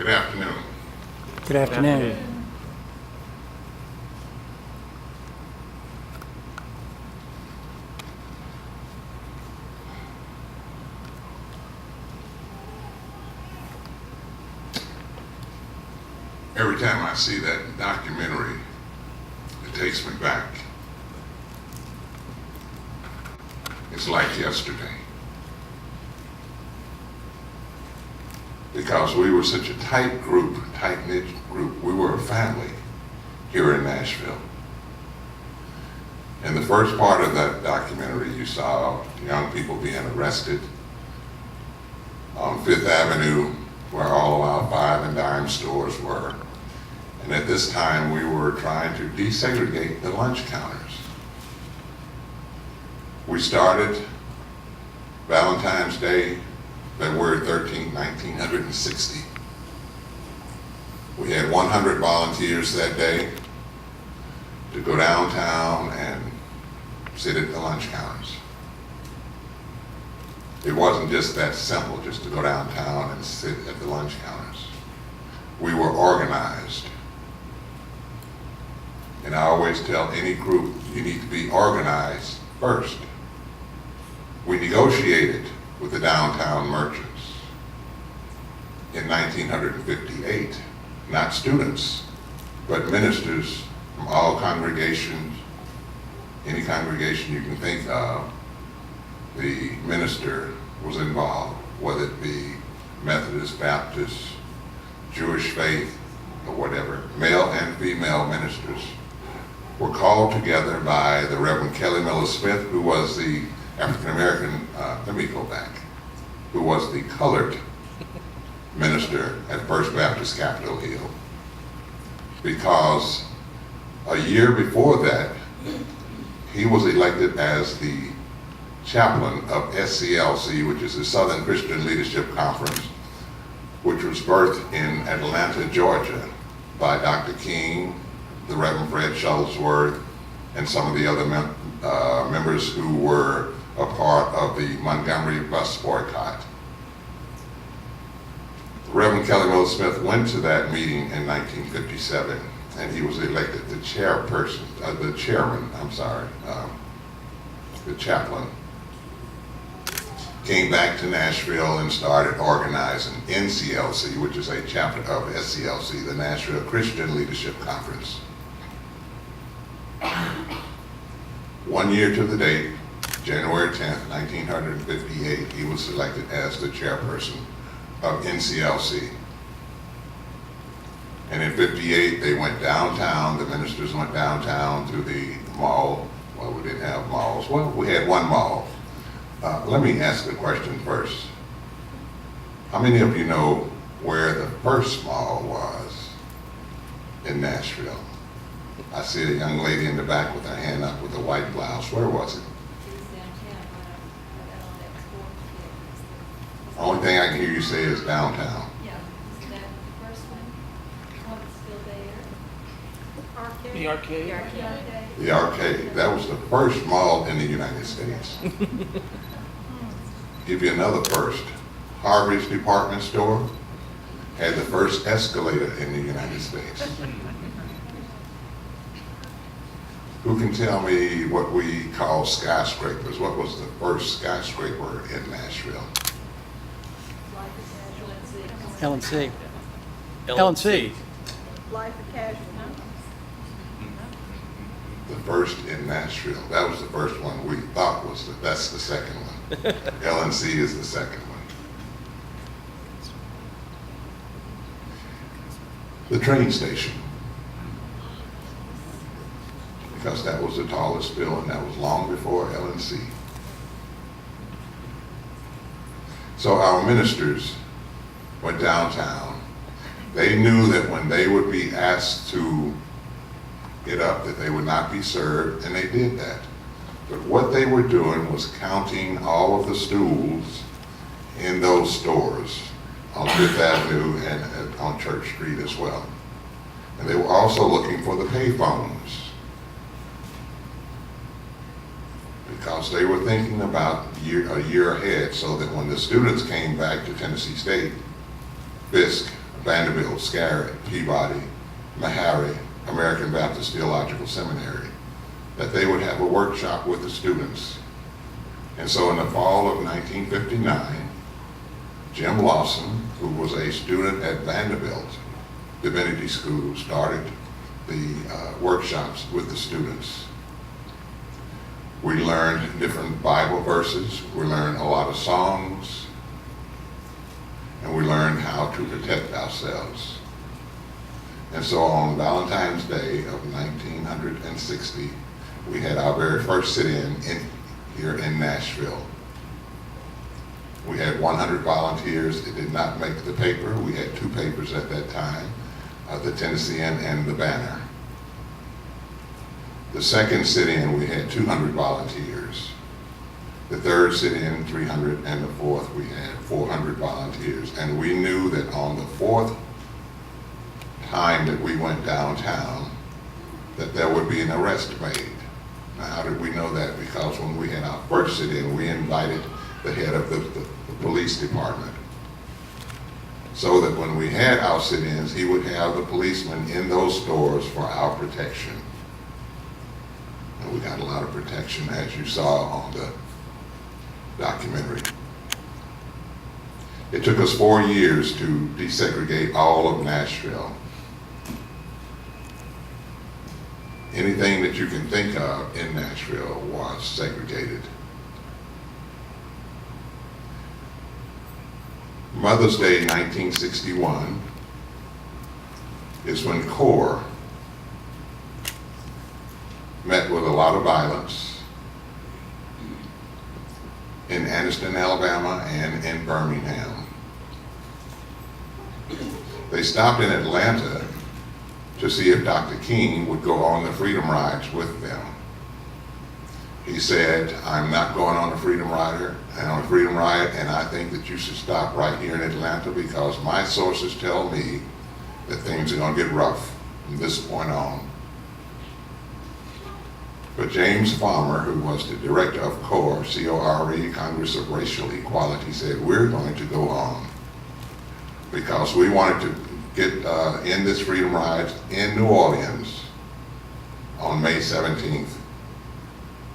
Good afternoon. Good afternoon. Every time I see that documentary, it takes me back. It's like yesterday. Because we were such a tight group, tight-knit group. We were a family here in Nashville. In the first part of that documentary, you saw young people being arrested on Fifth Avenue, where all our five and dime stores were. And at this time, we were trying to desegregate the lunch counters. We started Valentine's Day, February 13, 1960. We had 100 volunteers that day to go downtown and sit at the lunch counters. It wasn't just that simple, just to go downtown and sit at the lunch counters. We were organized. And I always tell any group, you need to be organized first. We negotiated with the downtown merchants in 1958, not students, but ministers from all congregations, any congregation you can think of. The minister was involved, whether it be Methodist, Baptist, Jewish faith, or whatever. Male and female ministers were called together by the Reverend Kelly Miller Smith, who was the African-American, who was the colored minister at First Baptist Capitol Hill. Because a year before that, he was elected as the chaplain of SCLC, which is the Southern Christian Leadership Conference, which was birthed in Atlanta, Georgia, by Dr. King, the Reverend Fred Shuttlesworth, and some of the other members who were a part of the Montgomery bus boycott. Reverend Kelly Miller Smith went to that meeting in 1957, and he was elected the chaplain. Came back to Nashville and started organizing NCLC, which is a chapter of SCLC, the Nashville Christian Leadership Conference. 1 year to the date, January 10th, 1958, he was selected as the chairperson of NCLC. And in 58, they went downtown, the ministers went downtown to the mall. Well, we didn't have malls. Well, we had one mall. Let me ask a question first. How many of you know where the first mall was in Nashville? I see a young lady in the back with her hand up with a white blouse. Where was it? The only thing I can hear you say is downtown. Yeah, is that the first one? It's still there. Arcade. The arcade. The arcade. The arcade. That was the first mall in the United States. Give you another first. Harvey's department store had the first escalator in the United States. Who can tell me what we call skyscrapers? What was the first skyscraper in Nashville? LNC. LNC. Life of Casual. The first in Nashville. That was the first one we thought was that's the second one. LNC is the second one. The train station. Because that was the tallest building, that was long before LNC. So our ministers went downtown. They knew that when they would be asked to get up, that they would not be served, and they did that. But what they were doing was counting all of the stools in those stores on Fifth Avenue and on Church Street as well. And they were also looking for the payphones, because they were thinking about a year ahead, so that when the students came back to Tennessee State, Fisk, Vanderbilt, Scarrett, Peabody, Meharry, American Baptist Theological Seminary, that they would have a workshop with the students. And so in the fall of 1959, Jim Lawson, who was a student at Vanderbilt Divinity School, started the workshops with the students. We learned different Bible verses, we learned a lot of songs, and we learned how to protect ourselves. And so on Valentine's Day of 1960, we had our very first sit-in here in Nashville. We had 100 volunteers. It did not make the paper. We had two papers at that time, the Tennessean and the Banner. The second sit-in, we had 200 volunteers. The third sit-in, 300, and the fourth, we had 400 volunteers. And we knew that on the fourth time that we went downtown, that there would be an arrest made. Now, how did we know that? Because when we had our first sit-in, we invited the head of the police department, so that when we had our sit-ins, he would have the policemen in those stores for our protection. And we got a lot of protection, as you saw on the documentary. It took us 4 years to desegregate all of Nashville. Anything that you can think of in Nashville was segregated. Mother's Day 1961 is when CORE met with a lot of violence in Anniston, Alabama, and in Birmingham. They stopped in Atlanta to see if Dr. King would go on the Freedom Rides with them. He said, I'm not going on a Freedom Ride, and I think that you should stop right here in Atlanta, because my sources tell me that things are going to get rough from this point on. But James Farmer, who was the director of CORE, C-O-R-E, Congress of Racial Equality, said, we're going to go on, because we wanted to get in this Freedom Ride in New Orleans on May 17th.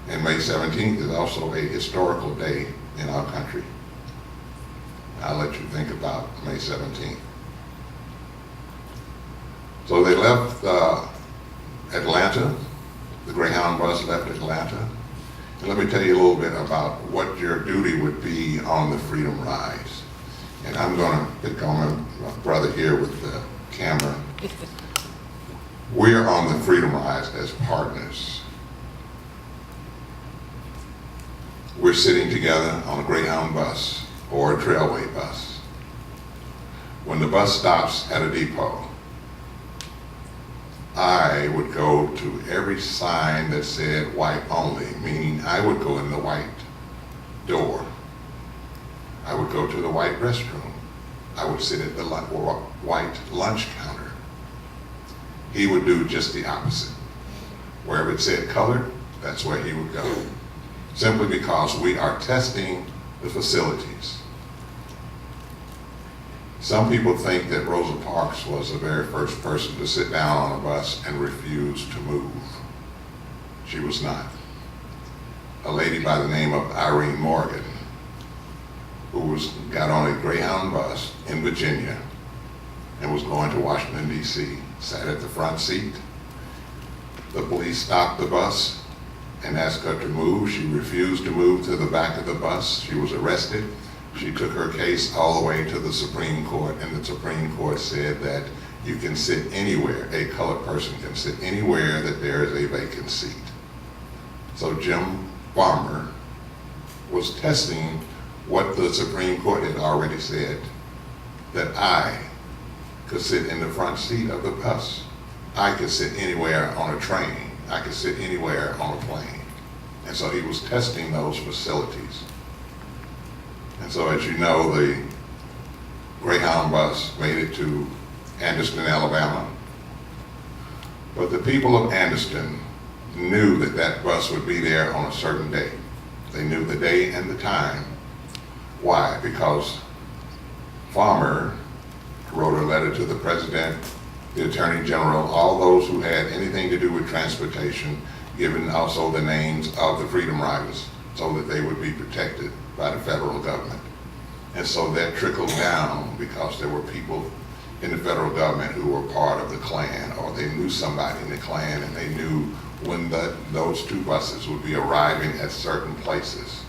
And May 17th is also a historical day in our country. I'll let you think about May 17th. So they left Atlanta. The Greyhound bus left Atlanta. And let me tell you a little bit about what your duty would be on the Freedom Rides. And I'm going to pick on my brother here with the camera. We're on the Freedom Rides as partners. We're sitting together on a Greyhound bus or a Trailway bus. When the bus stops at a depot, I would go to every sign that said white only, meaning I would go in the white door. I would go to the white restroom. I would sit at the white lunch counter. He would do just the opposite. Wherever it said colored, that's where he would go. Simply because we are testing the facilities. Some people think that Rosa Parks was the very first person to sit down on a bus and refuse to move. She was not. A lady by the name of Irene Morgan, who got on a Greyhound bus in Virginia and was going to Washington, D.C., sat at the front seat. The police stopped the bus and asked her to move. She refused to move to the back of the bus. She was arrested. She took her case all the way to the Supreme Court, and the Supreme Court said that you can sit anywhere, a colored person can sit anywhere that there is a vacant seat. So Jim Farmer was testing what the Supreme Court had already said, that I could sit in the front seat of the bus. I could sit anywhere on a train. I could sit anywhere on a plane. And so he was testing those facilities. And so, as you know, the Greyhound bus made it to Anderson, Alabama. But the people of Anderson knew that that bus would be there on a certain day. They knew the day and the time. Why? Because Farmer wrote a letter to the president, the attorney general, all those who had anything to do with transportation, giving also the names of the Freedom Riders so that they would be protected by the federal government. And so that trickled down because there were people in the federal government who were part of the Klan, or they knew somebody in the Klan, and they knew when those two buses would be arriving at certain places.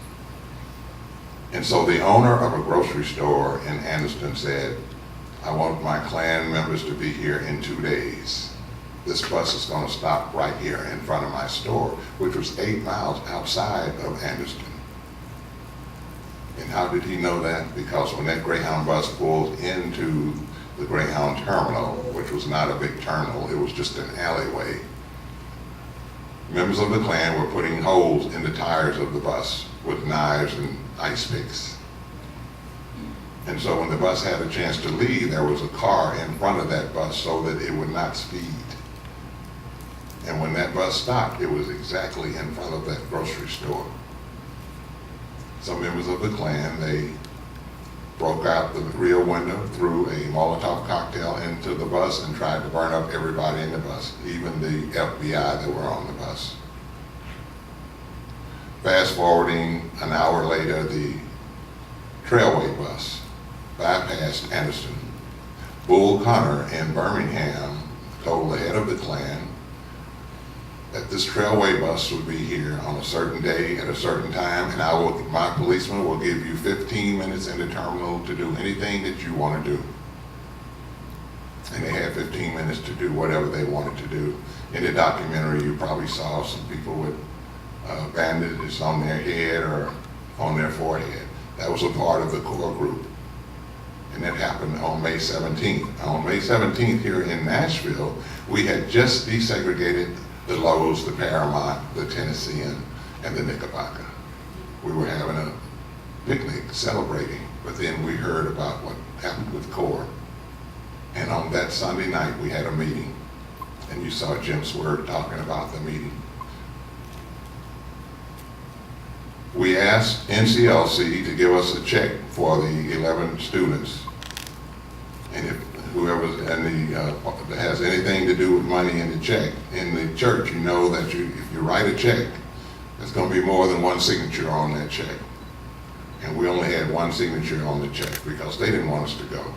And so the owner of a grocery store in Anniston said, I want my Klan members to be here in 2 days. This bus is going to stop right here in front of my store, which was 8 miles outside of Anniston. And how did he know that? Because when that Greyhound bus pulled into the Greyhound terminal, which was not a big terminal, it was just an alleyway, members of the Klan were putting holes in the tires of the bus with knives and ice picks. And so when the bus had a chance to leave, there was a car in front of that bus so that it would not speed. And when that bus stopped, it was exactly in front of that grocery store. Some members of the Klan, they broke out the rear window, threw a Molotov cocktail into the bus, and tried to burn up everybody in the bus, even the FBI that were on the bus. Fast forwarding an hour later, the Trailway bus bypassed Anniston. Bull Connor in Birmingham told the head of the Klan that this Trailway bus would be here on a certain day at a certain time, and my policeman will give you 15 minutes in the terminal to do anything that you want to do. And they had 15 minutes to do whatever they wanted to do. In the documentary, you probably saw some people with bandages on their head or on their forehead. That was a part of the core group. And that happened on May 17th. On May 17th here in Nashville, we had just desegregated the Lowe's, the Paramount, the Tennessean, and the Knickerbocker. We were having a picnic celebrating, but then we heard about what happened with CORE. And on that Sunday night, we had a meeting, and you saw Jim Swerd talking about the meeting. We asked NCLC to give us a check for the 11 students, and if whoever that has anything to do with money in the check in the church, you know that if you write a check, there's going to be more than one signature on that check. And we only had one signature on the check because they didn't want us to go.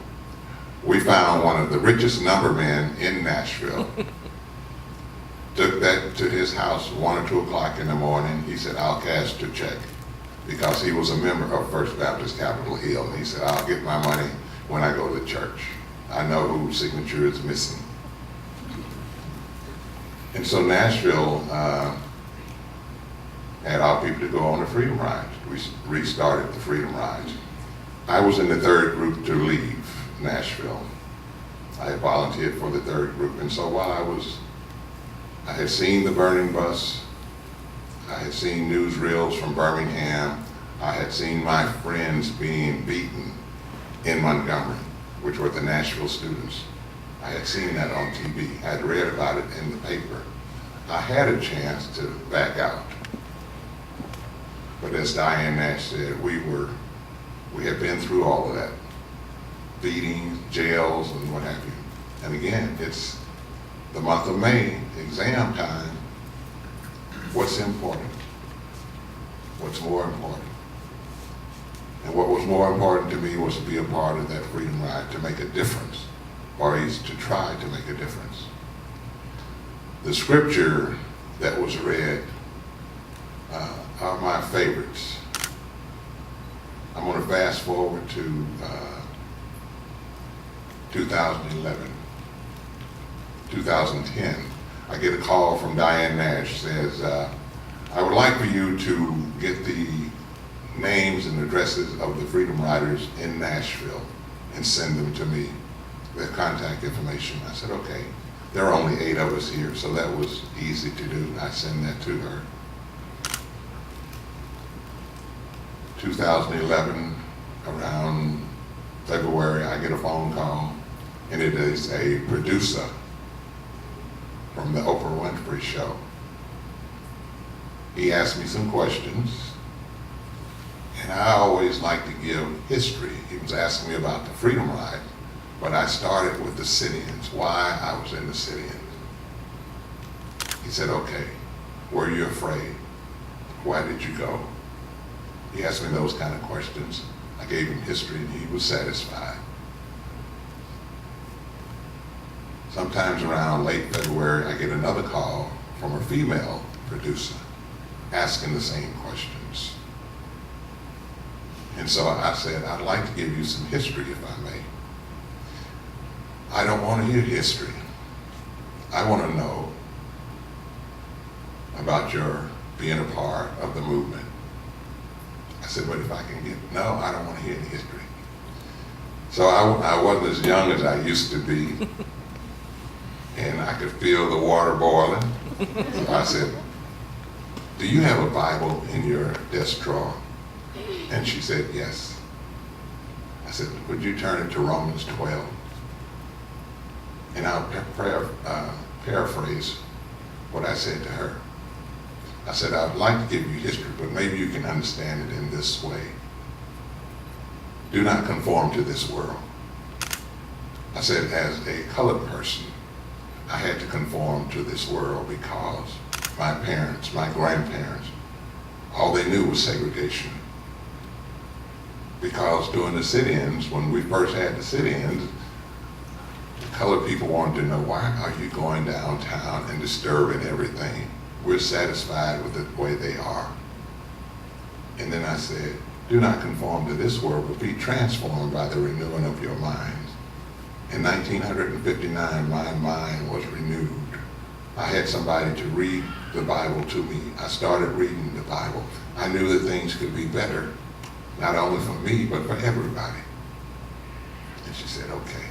We found one of the richest numbermen in Nashville. Took that to his house 1 or 2 o'clock in the morning. He said, I'll cash the check, because he was a member of First Baptist Capitol Hill. And he said, I'll get my money when I go to church. I know whose signature is missing. And so Nashville had our people to go on the Freedom Rides. We restarted the Freedom Rides. I was in the 3rd group to leave Nashville. I had volunteered for the 3rd group. And so while I had seen the burning bus, I had seen newsreels from Birmingham, I had seen my friends being beaten in Montgomery, which were the Nashville students. I had seen that on TV. I had read about it in the paper. I had a chance to back out. But as Diane Nash said, we had been through all of that. Beatings, jails, and what have you. And again, it's the month of May, exam time. What's important? What's more important? And what was more important to me was to be a part of that Freedom Ride, to make a difference, or at least to try to make a difference. The scripture that was read are my favorites. I'm going to fast forward to 2011. 2010, I get a call from Diane Nash, says, I would like for you to get the names and addresses of the Freedom Riders in Nashville and send them to me, their contact information. I said, okay. There are only 8 of us here, so that was easy to do. I send that to her. 2011, around February, I get a phone call, and it is a producer from the Oprah Winfrey Show. He asked me some questions, and I always like to give history. He was asking me about the Freedom Ride, But I started with the sit-ins, why I was in the sit-ins. He said, okay, were you afraid? Why did you go? He asked me those kind of questions. I gave him history and he was satisfied. Sometimes around late February, I get another call from a female producer asking the same questions. And so I said, I'd like to give you some history if I may. I don't want to hear history. I want to know about your being a part of the movement. I said, but if I can get, no, I don't want to hear any history. So I wasn't as young as I used to be, and I could feel the water boiling. So I said, do you have a Bible in your desk drawer? And she said, yes. I said, would you turn it to Romans 12? And I'll paraphrase what I said to her. I said, I'd like to give you history, but maybe you can understand it in this way. Do not conform to this world. I said, as a colored person, I had to conform to this world because my parents, my grandparents, all they knew was segregation. Because during the sit-ins, when we first had the sit-ins, colored people wanted to know, why are you going downtown and disturbing everything? We're satisfied with the way they are. And then I said, do not conform to this world, but be transformed by the renewing of your minds. In 1959, my mind was renewed. I had somebody to read the Bible to me. I started reading the Bible. I knew that things could be better, not only for me, but for everybody. And she said, okay.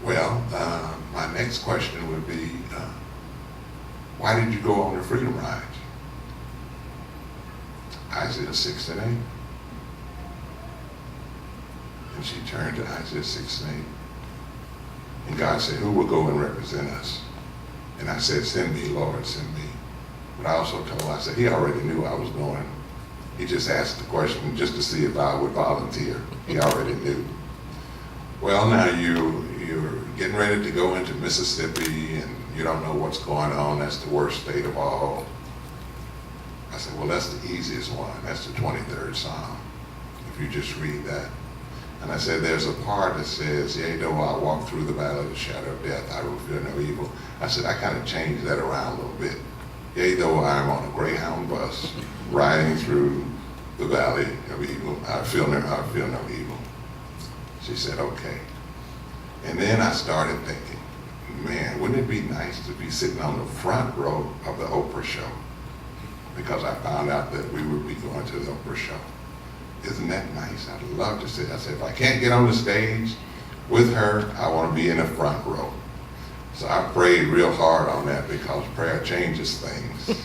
Well, my next question would be, why did you go on the Freedom Rides? Isaiah 6 and 8. And she turned to Isaiah 6 and 8. And God said, who will go and represent us? And I said, send me, Lord, send me. But I also told her, I said, he already knew I was going. He just asked the question just to see if I would volunteer. He already knew. Well, now you're getting ready to go into Mississippi and you don't know what's going on. That's the worst state of all. I said, well, that's the easiest one. That's the 23rd Psalm, if you just read that. And I said, there's a part that says, yea, though I walk through the valley of the shadow of death, I will fear no evil. I said, I kind of changed that around a little bit. Yea, though I am on a Greyhound bus riding through the valley of evil, I feel no evil. She said, okay. And then I started thinking, man, wouldn't it be nice to be sitting on the front row of the Oprah show? Because I found out that we would be going to the Oprah show. Isn't that nice? I'd love to sit. I said, if I can't get on the stage with her, I want to be in the front row. So I prayed real hard on that because prayer changes things.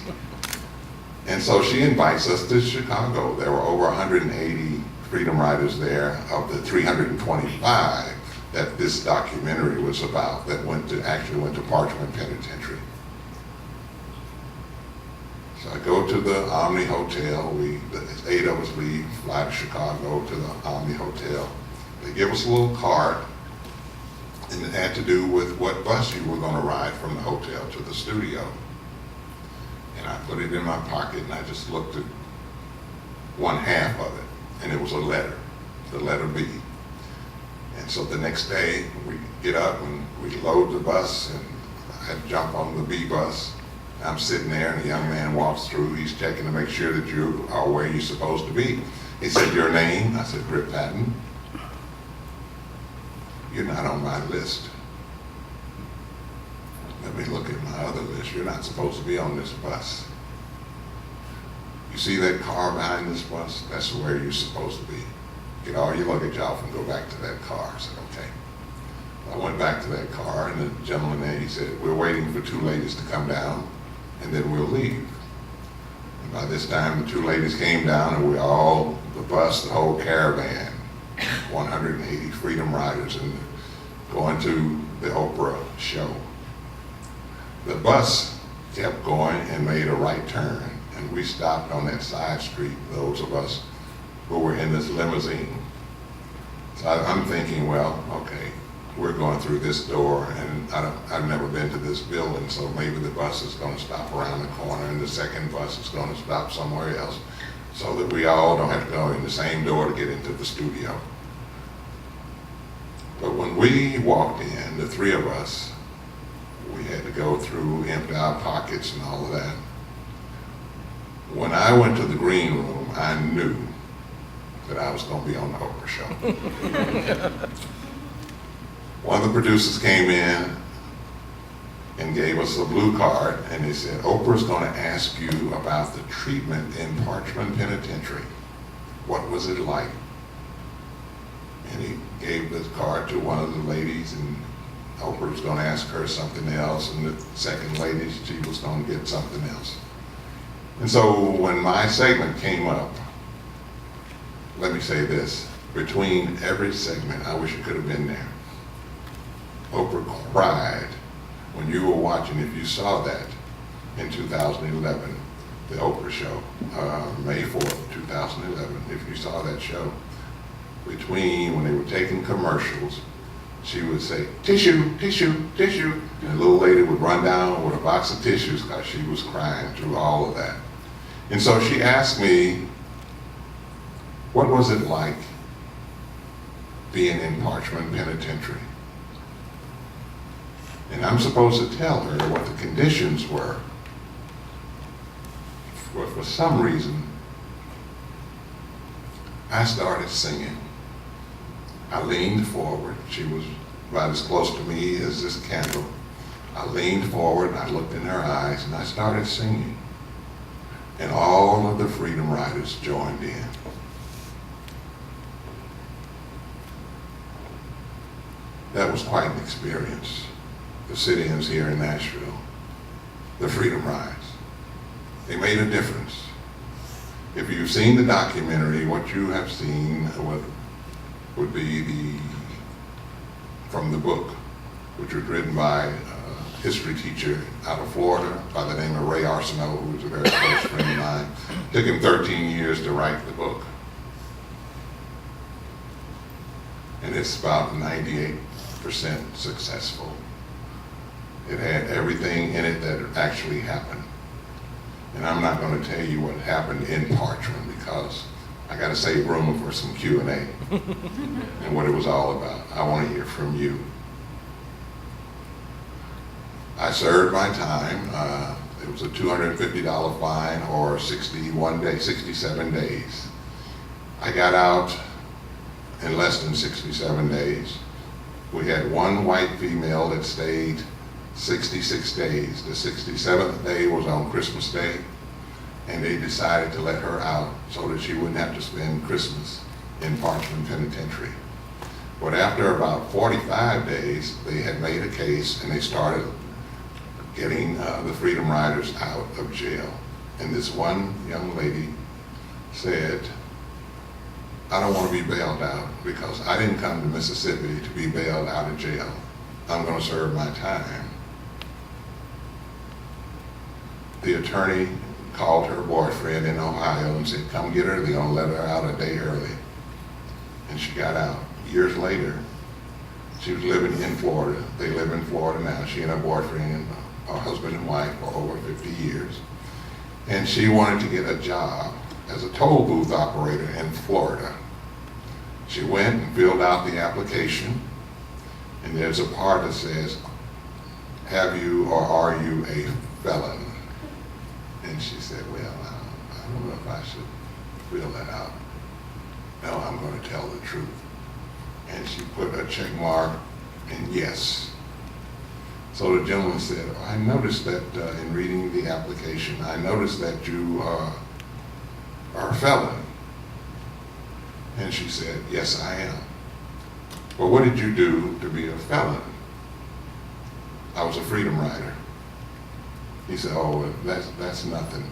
And so she invites us to Chicago. There were over 180 Freedom Riders there of the 325 that this documentary was about that actually went to Parchment Penitentiary. So I go to the Omni Hotel. 8 of us leave, fly to Chicago to the Omni Hotel. They give us a little card, and it had to do with what bus you were going to ride from the hotel to the studio. And I put it in my pocket, and I just looked at one half of it, and it was a letter, the letter B. And so the next day, we get up and we load the bus, and I had to jump on the B bus. I'm sitting there, and a young man walks through. He's checking to make sure that you are where you're supposed to be. He said, your name? I said, Rip Patton. You're not on my list. Let me look at my other list. You're not supposed to be on this bus. You see that car behind this bus? That's where you're supposed to be. Get all your luggage off and go back to that car. I said, okay. I went back to that car, and the gentleman there, he said, we're waiting for 2 ladies to come down, and then we'll leave. And by this time, the 2 ladies came down, and we all, the bus, the whole caravan, 180 Freedom Riders, and going to the Oprah show. The bus kept going and made a right turn, and we stopped on that side street, those of us who were in this limousine. So I'm thinking, well, okay, we're going through this door, and I've never been to this building, so maybe the bus is going to stop around the corner and the second bus is going to stop somewhere else, so that we all don't have to go in the same door to get into the studio. But when we walked in, the three of us, we had to go through, empty our pockets and all of that. When I went to the green room, I knew that I was going to be on the Oprah show. One of the producers came in and gave us a blue card, and they said, Oprah's going to ask you about the treatment in Parchman Penitentiary. What was it like? And he gave this card to one of the ladies, and Oprah was going to ask her something else, and the second lady, she was going to get something else. And so when my segment came up, let me say this, between every segment, I wish it could have been there. Oprah cried when you were watching, if you saw that in 2011, the Oprah show, May 4th, 2011, if you saw that show, between when they were taking commercials, she would say, tissue, tissue, tissue, and the little lady would run down with a box of tissues because she was crying through all of that. And so she asked me, what was it like being in Parchman Penitentiary? And I'm supposed to tell her what the conditions were. But for some reason, I started singing. I leaned forward. She was about as close to me as this candle. I leaned forward, and I looked in her eyes, and I started singing. And all of the Freedom Riders joined in. That was quite an experience. The sit-ins here in Nashville, the Freedom Rides, they made a difference. If you've seen the documentary, what you have seen would be from the book, which was written by a history teacher out of Florida by the name of Ray Arsenault, who was a very close friend of mine. It took him 13 years to write the book. And it's about 98% successful. It had everything in it that actually happened. And I'm not going to tell you what happened in Parchman because I got to save room for some Q&A and what it was all about. I want to hear from you. I served my time. It was a $250 fine or 67 days. I got out in less than 67 days. We had one white female that stayed 66 days. The 67th day was on Christmas Day, and they decided to let her out so that she wouldn't have to spend Christmas in Parchman Penitentiary. But after about 45 days, they had made a case and they started getting the Freedom Riders out of jail. And this one young lady said, I don't want to be bailed out because I didn't come to Mississippi to be bailed out of jail. I'm going to serve my time. The attorney called her boyfriend in Ohio and said, come get her, they're going to let her out a day early. And she got out. Years later, she was living in Florida. They live in Florida now. She and her boyfriend are husband and wife for over 50 years. And she wanted to get a job as a toll booth operator in Florida. She went and filled out the application, and there's a part that says, have you or are you a felon? And she said, well, I don't know if I should fill that out. No, I'm going to tell the truth. And she put a check mark and yes. So the gentleman said, I noticed that in reading the application, I noticed that you are a felon. And she said, yes, I am. Well, what did you do to be a felon? I was a Freedom Rider. He said, oh, well, that's nothing.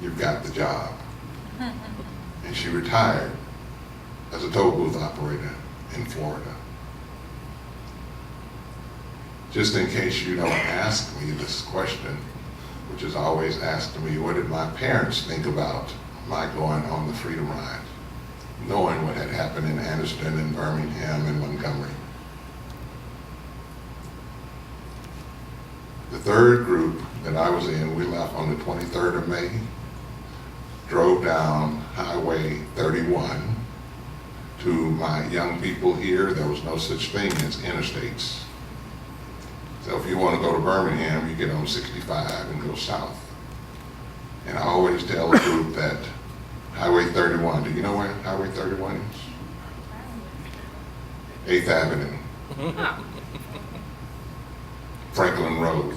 You've got the job. And she retired as a toll booth operator in Florida. Just in case you don't ask me this question, which is always asked to me, what did my parents think about my going on the Freedom Ride, knowing what had happened in Anniston and Birmingham and Montgomery? The third group that I was in, we left on the 23rd of May, drove down Highway 31. To my young people here, there was no such thing as interstates. So if you want to go to Birmingham, you get on 65 and go south. And I always tell the group that Highway 31, do you know where Highway 31 is? 8th Avenue. Franklin Road.